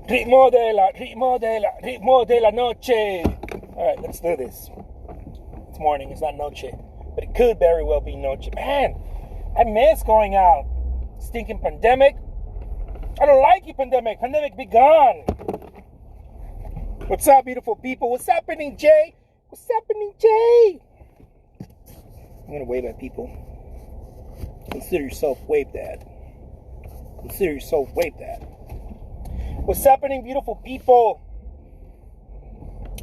Ritmo de la noche. All right, let's do this. It's morning. It's not noche, but it could very well be noche. Man, I miss going out. Stinking pandemic. I don't like you, pandemic. Pandemic, be gone. What's up, beautiful people? What's happening, Jay? What's happening, Jay? I'm gonna wave at people. Consider yourself wave dad. Consider yourself wave dad. What's happening, beautiful people?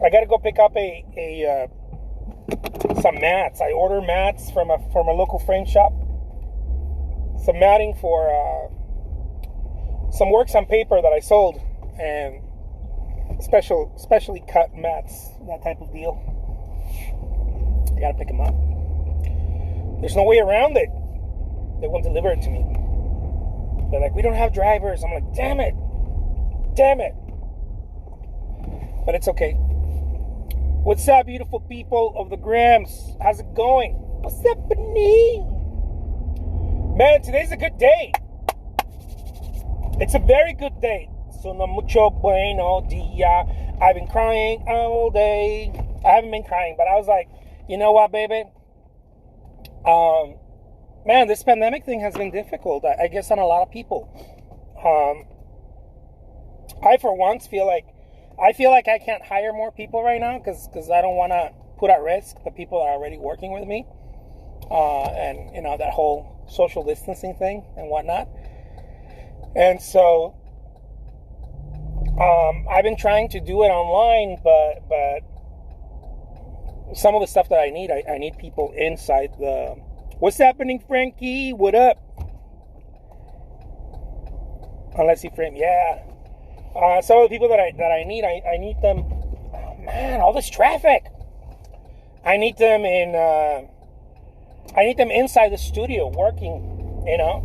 I gotta go pick up some mats. I ordered mats from a local frame shop. Some matting for some works on paper that I sold, and specially cut mats, that type of deal. I gotta pick them up. There's no way around it. They won't deliver it to me. They're like, we don't have drivers. I'm like, damn it. But it's okay. What's up, beautiful people of the Grams? How's it going? What's happening? Man, today's a good day. It's a very good day. Sono mucho bueno dia. I've been crying all day. I haven't been crying, but I was like, you know what, baby? Man, this pandemic thing has been difficult, I guess, on a lot of people. I, for once, feel like I can't hire more people right now because I don't want to put at risk the people that are already working with me. And, you know, that whole social distancing thing and whatnot. And so I've been trying to do it online, but some of the stuff that I need people inside the... What's happening, Frankie? What up? Unless you frame... Yeah. Some of the people that I need, I need them... Oh, man, all this traffic. I need them inside the studio working, you know?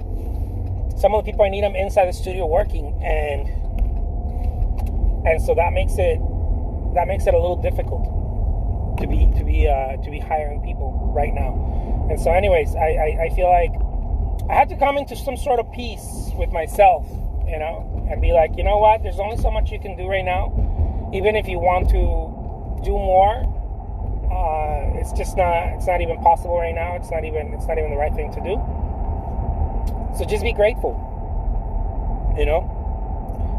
Some of the people I need them inside the studio working, and so that makes it a little difficult to be hiring people right now. And so, anyways, I feel like I had to come into some sort of peace with myself, you know, and be like, you know what? There's only so much you can do right now. Even if you want to do more, it's not even possible right now. It's not even the right thing to do. So just be grateful, you know.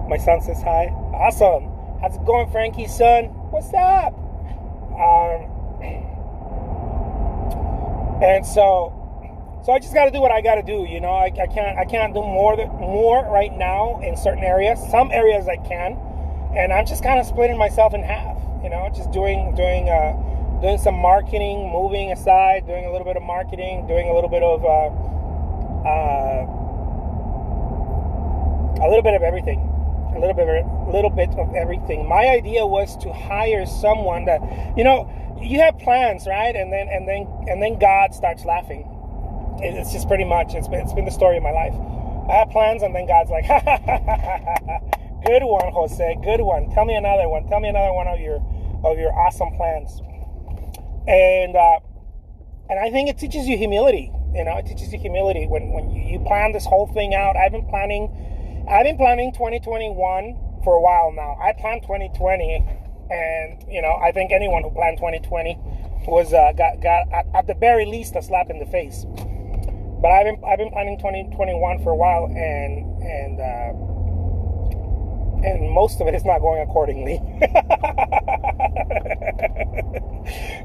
My son says hi. Awesome. How's it going, Frankie, son? What's up? And so I just got to do what I got to do, you know. I can't do more right now in certain areas. Some areas I can, and I'm just kind of splitting myself in half, you know. Just doing some marketing, moving aside, doing a little bit of marketing, doing a little bit of everything. A little bit of everything. My idea was to hire someone that, you know, you have plans, right? And then God starts laughing. It's just pretty much it's been the story of my life. I have plans, and then God's like, ha ha ha ha ha. Good one, Jose. Good one. Tell me another one. Tell me another one of your awesome plans. And I think it teaches you humility. You know, it teaches you humility when you plan this whole thing out. I've been planning 2021 for a while now. I planned 2020, and you know, I think anyone who planned 2020 was got at the very least a slap in the face. But I've been planning 2021 for a while, and most of it is not going accordingly.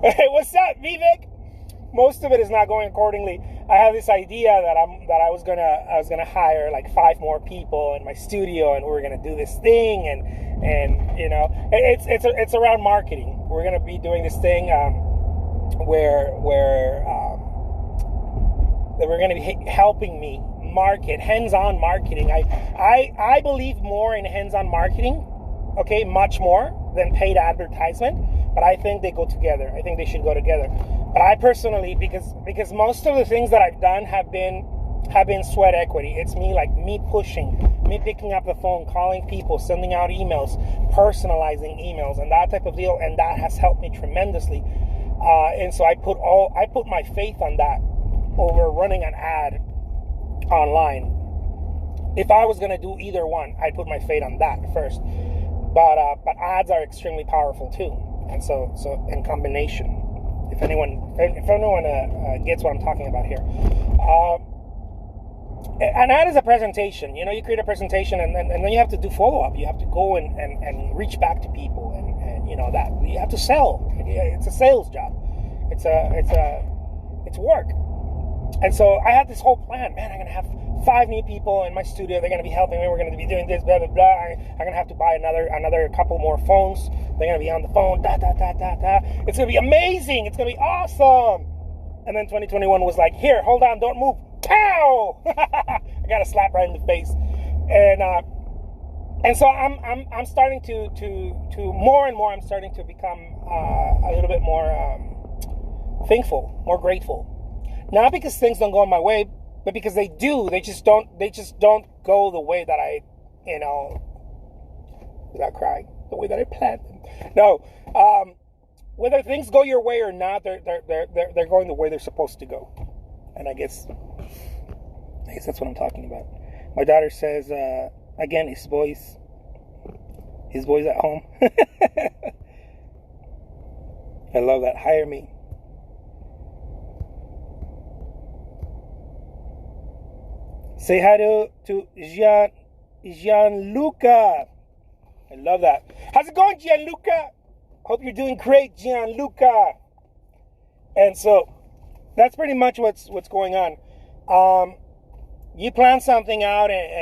Hey, what's up, Vivek? Most of it is not going accordingly. I have this idea that I was gonna hire like 5 more people in my studio, and we were gonna do this thing, and you know, it's around marketing. We're gonna be doing this thing where we're gonna be helping me market, hands-on marketing. I believe more in hands-on marketing, okay, much more than paid advertisement. But I think they go together. I think they should go together. But I personally, because most of the things that I've done have been sweat equity. It's me pushing, me picking up the phone, calling people, sending out emails, personalizing emails, and that type of deal. And that has helped me tremendously. And so I put my faith on that over running an ad online. if I was going to do either one, I'd put my fate on that first. But ads are extremely powerful too, and so in combination. If anyone gets what I'm talking about here, an ad is a presentation. You know, you create a presentation, and then you have to do follow up. You have to go and reach back to people, and you know that you have to sell. It's a sales job. It's work. And so I had this whole plan. Man, I'm gonna have 5 new people in my studio. They're gonna be helping me. We're gonna be doing this, blah blah blah. I'm gonna have to buy another couple more phones. They're gonna be on the phone. It's gonna be amazing. It's gonna be awesome. And then 2021 was like, here, hold on, don't move. Pow! I got a slap right in the face. And so I'm starting to more and more. I'm starting to become a little bit more thankful, more grateful. Not because things don't go my way, but because they do. They just don't go the way that I, without crying, the way that I planned them. No, whether things go your way or not, they're going the way they're supposed to go. And I guess that's what I'm talking about. My daughter says, again, his boys at home. I love that. Hire me. Say hi to Gianluca. I love that. How's it going, Gianluca? Hope you're doing great, Gianluca. And so that's pretty much what's going on. You plan something out, and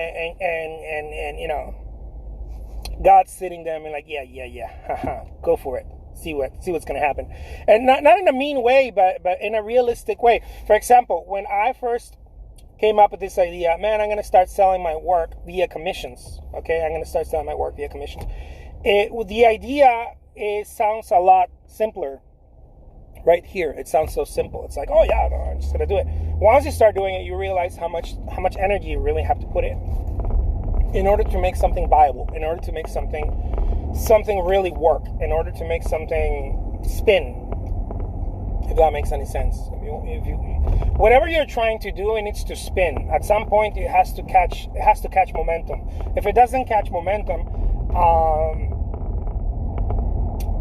God's sitting there and like, yeah, go for it. See what's gonna happen, and not in a mean way, but in a realistic way. For example, when I first came up with this idea, man, I'm going to start selling my work via commissions. Okay, I'm going to start selling my work via commissions. The idea sounds a lot simpler right here. It sounds so simple. It's like, oh yeah, no, I'm just going to do it. Once you start doing it, you realize how much energy you really have to put in order to make something viable, in order to make something really work, in order to make something spin. If that makes any sense. Whatever you're trying to do, it needs to spin. At some point, it has to catch momentum. If it doesn't catch momentum,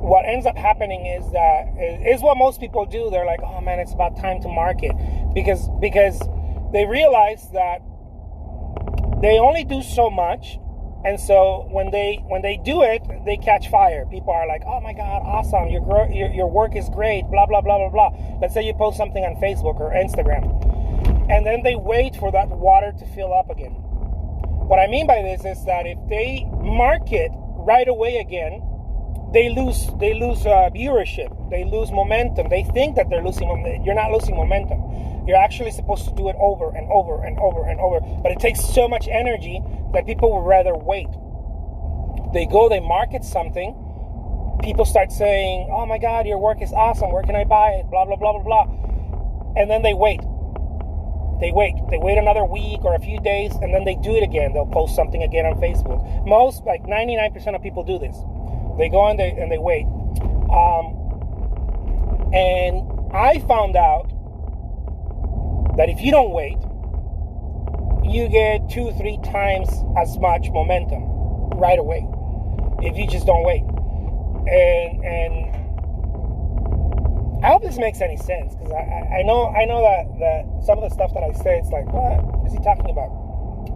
what ends up happening is what most people do. They're like, oh man, it's about time to market, because they realize that they only do so much. And so when they do it, they catch fire. People are like, "Oh my God, awesome! Your work is great." Blah blah blah blah blah. Let's say you post something on Facebook or Instagram, and then they wait for that water to fill up again. What I mean by this is that if they market right away again, they lose viewership. They lose momentum. They think that they're losing momentum. You're not losing momentum. You're actually supposed to do it over and over and over and over. But it takes so much energy that people would rather wait. They market something. People start saying, oh my God, your work is awesome. Where can I buy it? Blah, blah, blah, blah, blah. And then they wait. They wait another week or a few days, and then they do it again. They'll post something again on Facebook. Most, like 99% of people do this. They go and they wait. And I found out that if you don't wait, you get 2-3 times as much momentum right away if you just don't wait. And I hope this makes any sense, because I know that some of the stuff that I say, it's like, what is he talking about?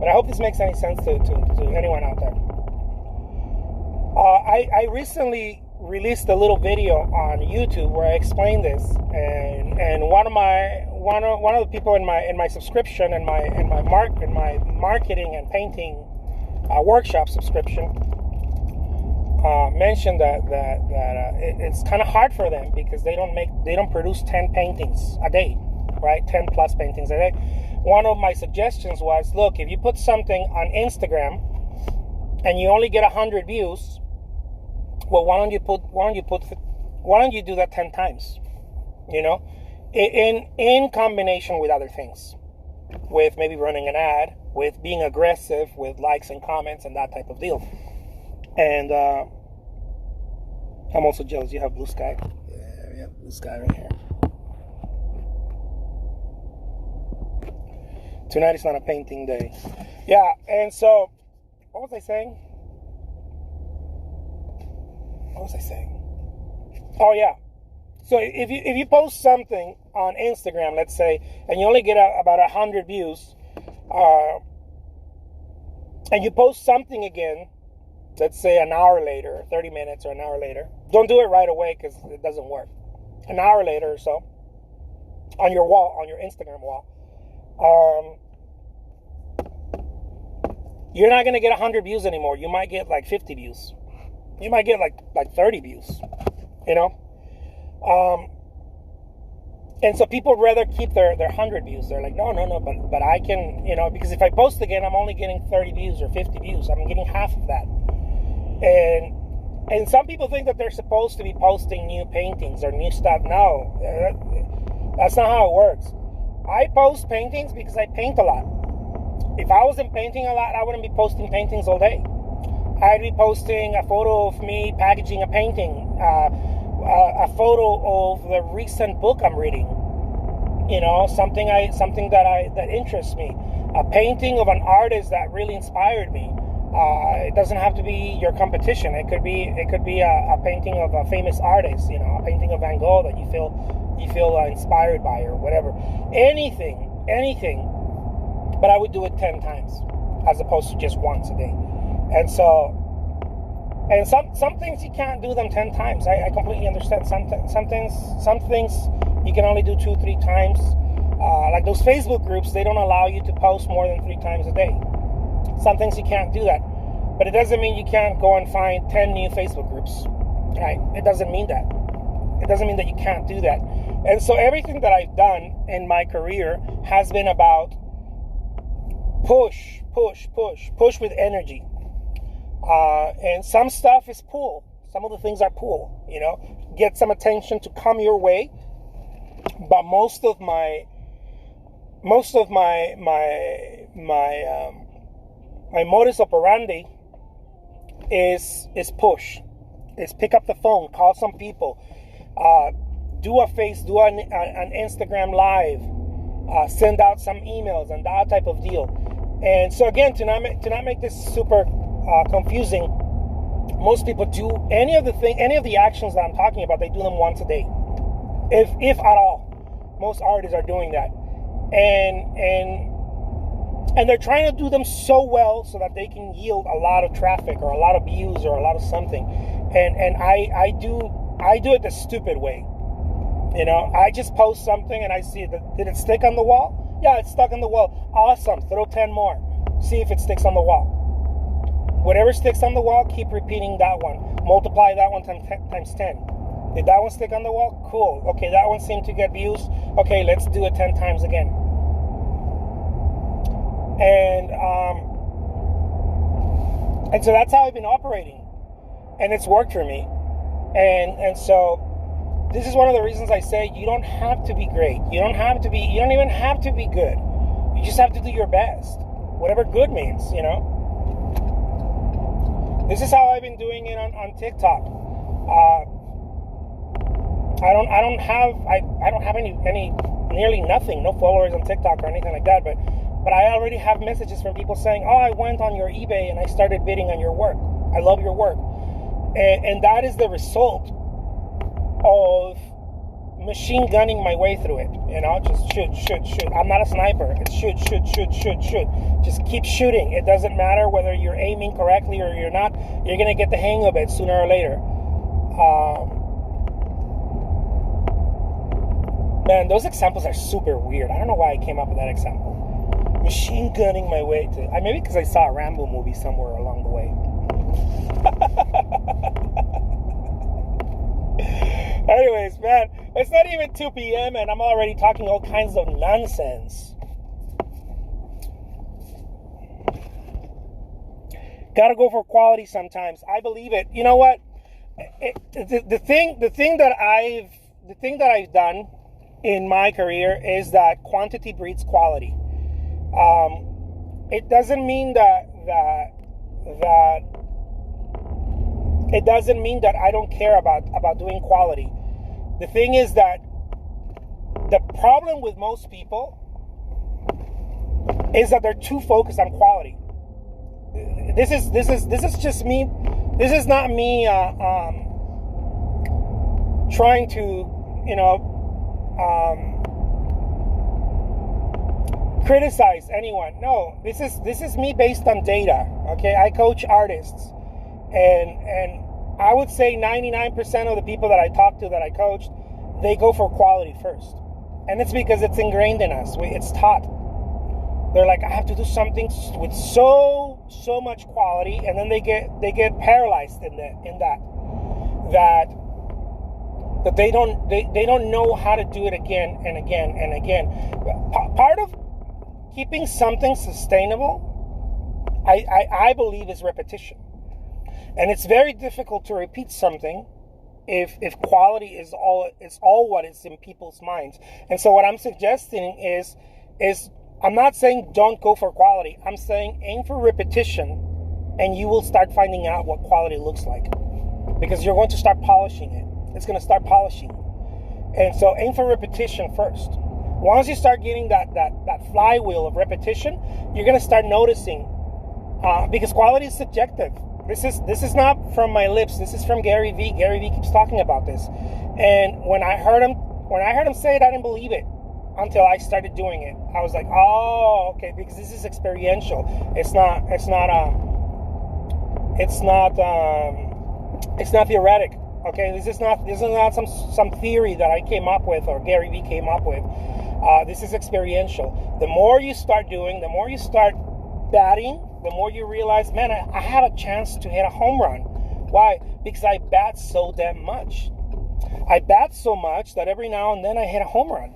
But I hope this makes any sense to anyone out there. I recently released a little video on YouTube where I explain this, and one of the people in my subscription and my marketing and painting workshop subscription mentioned that it's kind of hard for them because they don't produce 10 paintings a day, right? 10 plus paintings a day. One of my suggestions was, look, if you put something on Instagram and you only get 100 views, well, why don't you do that 10 times? In combination with other things, with maybe running an ad, with being aggressive, with likes and comments and that type of deal. And I'm also jealous you have blue sky. Yeah, we have blue sky right here. Tonight is not a painting day. Yeah, and so, what was I saying? Oh, yeah. So if you post something on Instagram, let's say, and you only get about 100 views, and you post something again, let's say an hour later, 30 minutes or an hour later, don't do it right away because it doesn't work. An hour later or so, on your wall, on your Instagram wall, you're not going to get 100 views anymore. You might get like 50 views. You might get like 30 views, you know? And so people rather keep their 100 views. They're like, no, but I can, you know, because if I post again, I'm only getting 30 views or 50 views. I'm getting half of that. And some people think that they're supposed to be posting new paintings or new stuff. No, that's not how it works. I post paintings because I paint a lot. If I wasn't painting a lot, I wouldn't be posting paintings all day. I'd be posting a photo of me packaging a painting, a photo of the recent book I'm reading. You know, something that interests me. A painting of an artist that really inspired me. It doesn't have to be your competition. It could be a painting of a famous artist. You know, a painting of Van Gogh that you feel inspired by or whatever. Anything. But I would do it 10 times as opposed to just once a day. And so, and some things you can't do them 10 times. I completely understand. Some things you can only do 2-3 times. Like those Facebook groups, they don't allow you to post more than 3 times a day. Some things you can't do that. But it doesn't mean you can't go and find 10 new Facebook groups. Right? It doesn't mean that. It doesn't mean that you can't do that. And so everything that I've done in my career has been about push with energy. And some stuff is pull. Some of the things are pull, you know, get some attention to come your way. But most of my modus operandi is push. Is pick up the phone, call some people, do an Instagram live, send out some emails and that type of deal. And so again, to not make this super confusing, most people do any of the actions that I'm talking about. They do them once a day, if at all. Most artists are doing that, and they're trying to do them so well so that they can yield a lot of traffic or a lot of views or a lot of something. And I do it the stupid way. You know, I just post something and I see that, did it stick on the wall? Yeah, it's stuck on the wall. Awesome. Throw 10 more. See if it sticks on the wall. Whatever sticks on the wall, keep repeating that one. Multiply that one times 10. Did that one stick on the wall? Cool. Okay, that one seemed to get views. Okay, let's do it 10 times again. And so that's how I've been operating. And it's worked for me. And so this is one of the reasons I say you don't have to be great. You don't even have to be good. You just have to do your best. Whatever good means, you know. This is how I've been doing it on TikTok. I don't have any nearly nothing, no followers on TikTok or anything like that, but I already have messages from people saying, oh, I went on your eBay and I started bidding on your work. I love your work. And that is the result of machine gunning my way through it. You know, just shoot. I'm not a sniper. It's shoot. Just keep shooting. It doesn't matter whether you're aiming correctly or you're not. You're going to get the hang of it sooner or later. Man, those examples are super weird. I don't know why I came up with that example. Machine gunning my way to... maybe because I saw a Rambo movie somewhere along the way. Anyways, man, it's not even 2 p.m. and I'm already talking all kinds of nonsense. Gotta go for quality sometimes. I believe it. You know what? The thing that I've done in my career is that quantity breeds quality. It doesn't mean that it doesn't mean that I don't care about doing quality. The thing is that the problem with most people is that they're too focused on quality. This is just me. This is not me trying to, criticize anyone. No, this is me based on data. Okay, I coach artists, and I would say 99% of the people that I talk to that I coached, they go for quality first, and it's because it's ingrained in us. It's taught. They're like, I have to do something with so much quality, and then they get paralyzed in that they don't know how to do it again and again and again. Part of keeping something sustainable, I believe, is repetition, and it's very difficult to repeat something if quality is all what is in people's minds. And so what I'm suggesting is I'm not saying don't go for quality. I'm saying aim for repetition, and you will start finding out what quality looks like, because you're going to start polishing it. It's going to start polishing. And so aim for repetition first. Once you start getting that flywheel of repetition, you're going to start noticing, because quality is subjective. This is not from my lips. This is from Gary Vee. Gary Vee keeps talking about this. And when I heard him say it, I didn't believe it until I started doing it. I was like, oh, okay, because this is experiential. It's not theoretic. Okay, this is not some theory that I came up with or Gary Vee came up with. This is experiential. The more you start doing, the more you start batting, the more you realize, man, I have a chance to hit a home run. Why? Because I bat so damn much. I bat so much that every now and then I hit a home run.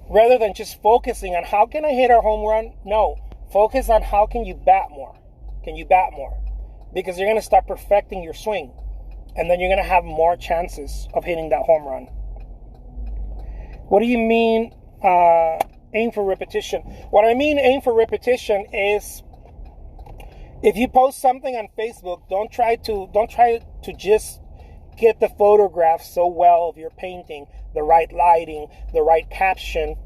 Rather than just focusing on how can I hit a home run, no. Focus on how can you bat more. Can you bat more? Because you're going to start perfecting your swing. And then you're going to have more chances of hitting that home run. What do you mean aim for repetition? What I mean aim for repetition is, if you post something on Facebook, don't try to just get the photograph so well of your painting, the right lighting, the right caption.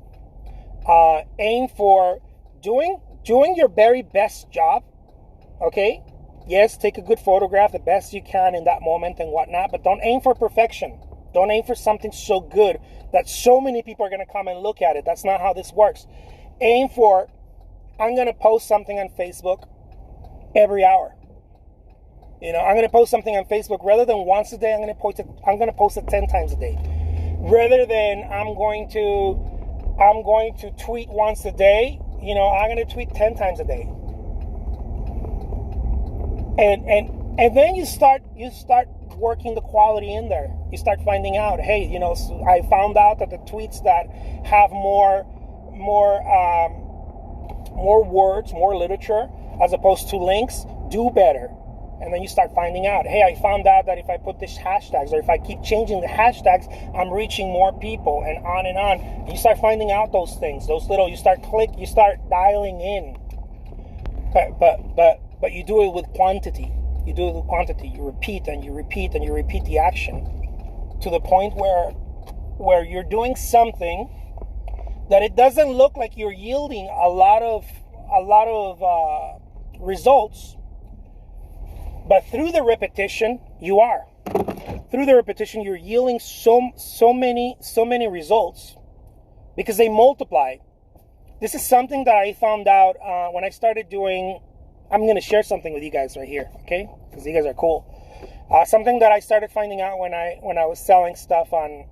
Aim for doing your very best job. Okay? Yes, take a good photograph the best you can in that moment and whatnot, but don't aim for perfection. Don't aim for something so good that so many people are going to come and look at it. That's not how this works. Aim for, I'm going to post something on Facebook every hour. I'm going to post something on Facebook rather than once a day. I'm going to post it 10 times a day. Rather than I'm going to tweet once a day. I'm going to tweet 10 times a day. And then you start working the quality in there. You start finding out, hey, I found out that the tweets that have more words, more literature, as opposed to links, do better. And then you start finding out, hey, I found out that if I put these hashtags, or if I keep changing the hashtags, I'm reaching more people, and on and on. And you start finding out those things, you start dialing in. But you do it with quantity. You do it with quantity. You repeat and you repeat and you repeat the action to the point where you're doing something that it doesn't look like you're yielding a lot of results, but through the repetition, you are. Through the repetition, you're yielding so many results because they multiply. This is something that I found out when I started doing. I'm going to share something with you guys right here, okay? Because you guys are cool. Something that I started finding out when I was selling stuff on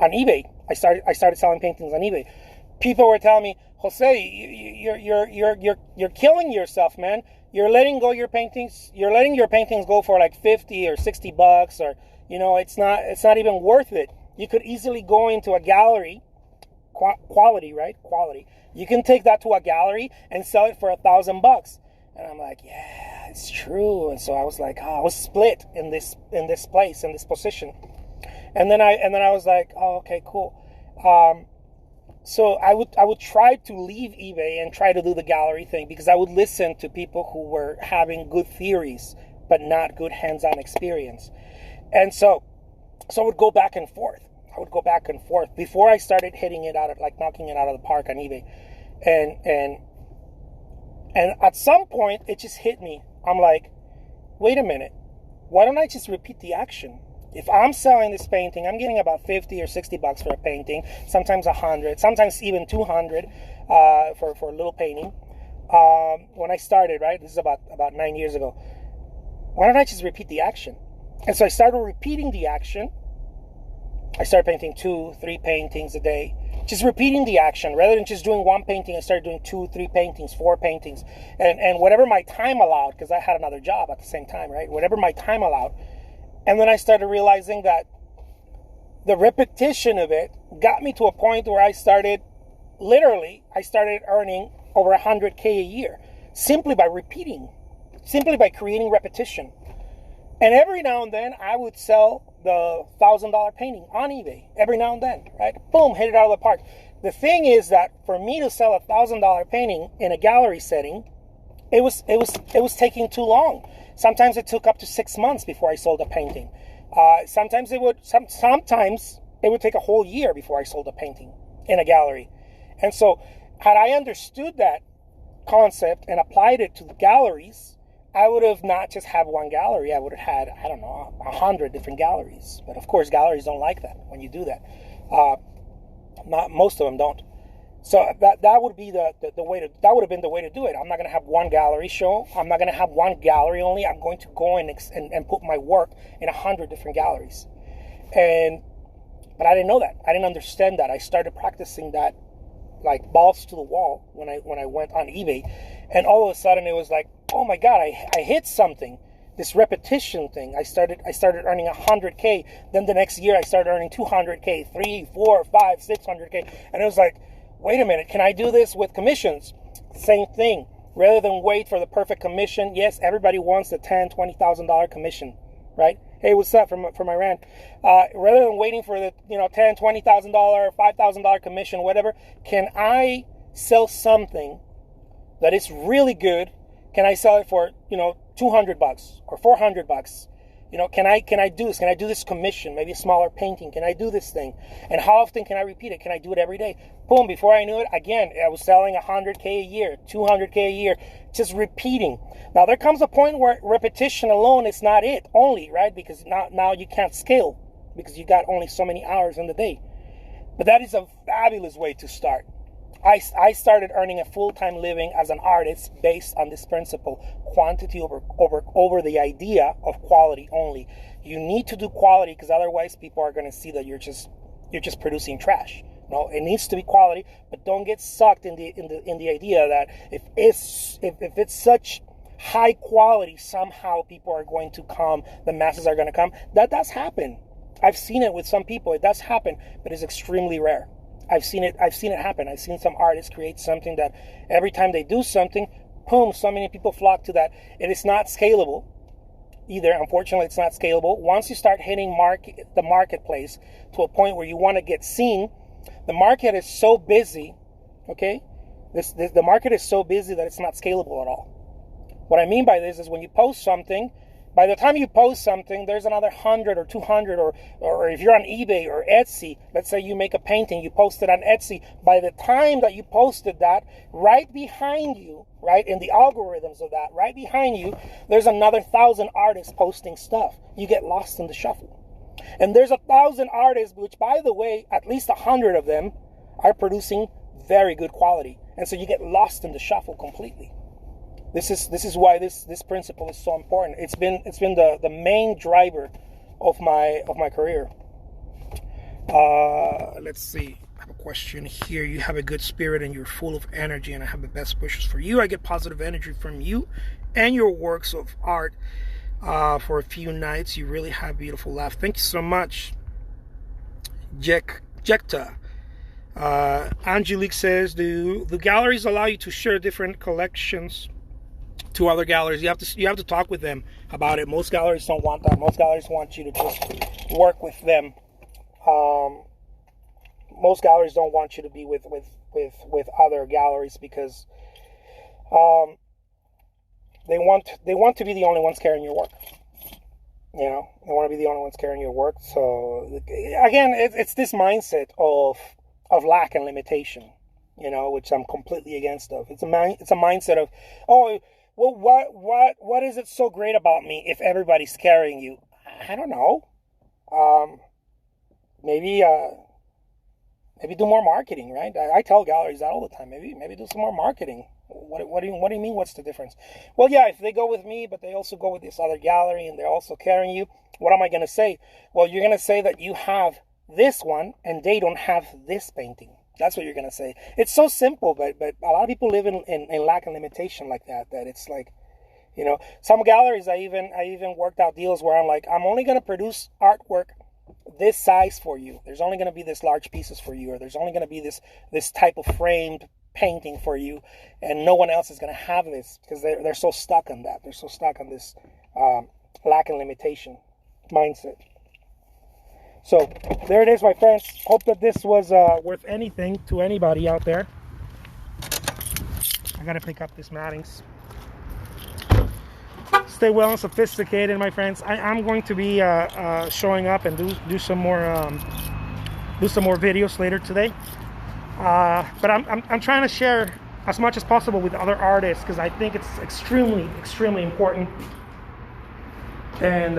eBay. I started selling paintings on eBay. People were telling me, Jose, you're killing yourself, man. You're letting your paintings go for like $50 or $60, or it's not even worth it. You could easily go into a gallery, quality, right? Quality. You can take that to a gallery and sell it for $1,000. And I'm like, yeah, it's true. And so I was like, I was split in this place, in this position. And then I was like, oh, okay, cool. So I would try to leave eBay and try to do the gallery thing, because I would listen to people who were having good theories but not good hands-on experience. And so I would go back and forth. I would go back and forth before I started hitting it out of, like knocking it out of the park on eBay. And at some point it just hit me. I'm like, wait a minute, why don't I just repeat the action? If I'm selling this painting, I'm getting about 50 or 60 bucks for a painting, sometimes 100, sometimes even 200 for a little painting. When I started, right, this is about 9 years ago, why don't I just repeat the action? And so I started repeating the action. I started painting 2-3 paintings a day, just repeating the action. Rather than just doing one painting, I started doing 2-3 paintings, 4 paintings, and whatever my time allowed, because I had another job at the same time, right? Whatever my time allowed. And then I started realizing that the repetition of it got me to a point where I started earning over 100K a year simply by repeating, simply by creating repetition. And every now and then I would sell the $1,000 painting on eBay. Every now and then, right? Boom, hit it out of the park. The thing is that for me to sell a $1,000 painting in a gallery setting, it was taking too long. Sometimes it took up to 6 months before I sold a painting. Sometimes it would take a whole year before I sold a painting in a gallery. And so had I understood that concept and applied it to the galleries, I would have not just had one gallery. I would have had, 100 different galleries. But of course, galleries don't like that when you do that. Not most of them don't. So that would be that would have been the way to do it. I'm not going to have one gallery show. I'm not going to have one gallery only. I'm going to go and put my work in 100 different galleries. But I didn't know that. I didn't understand that. I started practicing that like balls to the wall when I went on eBay, and all of a sudden it was like, oh my God, I hit something. This repetition thing. I started earning 100K. Then the next year I started earning 200K, 3, 4, 5, 600K, and it was like, wait a minute, can I do this with commissions? Same thing. Rather than wait for the perfect commission, yes, everybody wants the $10,000, $20,000 commission, right? Hey, what's up from Iran? Rather than waiting for the $10,000, $20,000, $5,000 commission, whatever, can I sell something that is really good? Can I sell it for $200 or $400? Can I do this? Can I do this commission? Maybe a smaller painting. Can I do this thing? And how often can I repeat it? Can I do it every day? Boom, before I knew it, again, I was selling 100K a year, 200K a year, just repeating. Now, there comes a point where repetition alone is not it only, right? Because now you can't scale because you got only so many hours in the day. But that is a fabulous way to start. I started earning a full-time living as an artist based on this principle: quantity over the idea of quality only. You need to do quality because otherwise people are going to see that you're just producing trash. No, it needs to be quality, but don't get sucked in the idea that if it's such high quality, somehow people are going to come, the masses are going to come. That does happen. I've seen it with some people. It does happen, but it's extremely rare. I've seen it happen. I've seen some artists create something that every time they do something, boom, so many people flock to that. It is not scalable either. Unfortunately, it's not scalable. Once you start hitting the marketplace to a point where you want to get seen, the market is so busy, okay? The market is so busy that it's not scalable at all. What I mean by this is when you post something, by the time you post something, there's another 100 or 200, or if you're on eBay or Etsy, let's say you make a painting, you post it on Etsy. By the time that you posted that, right behind you, right, in the algorithms of that, right behind you, there's another 1,000 artists posting stuff. You get lost in the shuffle. And there's 1,000 artists, which, by the way, at least 100 of them are producing very good quality. And so you get lost in the shuffle completely. This is why this principle is so important. It's been the main driver of my career. Let's see. I have a question here. You have a good spirit and you're full of energy, and I have the best wishes for you. I get positive energy from you and your works of art for a few nights. You really have a beautiful laugh. Thank you so much, Jekta. Angelique says, do the galleries allow you to share different collections to other galleries? You have to talk with them about it. Most galleries don't want that. Most galleries want you to just work with them. Most galleries don't want you to be with other galleries because they want to be the only ones carrying your work. You know, they want to be the only ones carrying your work. So again, it's this mindset of lack and limitation, you know, which I'm completely against of. It's a mindset of, oh, well, what is it so great about me if everybody's carrying you? I don't know. Maybe do more marketing, right? I tell galleries that all the time. Maybe do some more marketing. What do you mean? What's the difference? Well, yeah, if they go with me, but they also go with this other gallery and they're also carrying you, what am I going to say? Well, you're going to say that you have this one and they don't have this painting. That's what you're going to say. It's so simple, but a lot of people live in lack and limitation like that it's like, you know, some galleries, I even worked out deals where I'm like, I'm only going to produce artwork this size for you. There's only going to be this large pieces for you, or there's only going to be this type of framed painting for you, and no one else is going to have this because they're so stuck on that. They're so stuck on this lack and limitation mindset. So there it is, my friends. Hope that this was worth anything to anybody out there. I got to pick up this mattings. Stay well and sophisticated, my friends. I'm going to be showing up and do some more videos later today. But I'm trying to share as much as possible with other artists because I think it's extremely important, and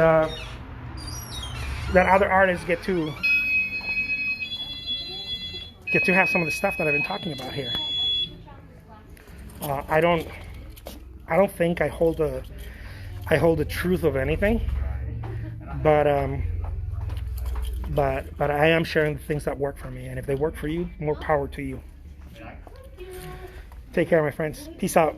that other artists get to have some of the stuff that I've been talking about here. I don't think I hold the truth of anything, but I am sharing the things that work for me, and if they work for you, more power to you. Take care, my friends. Peace out.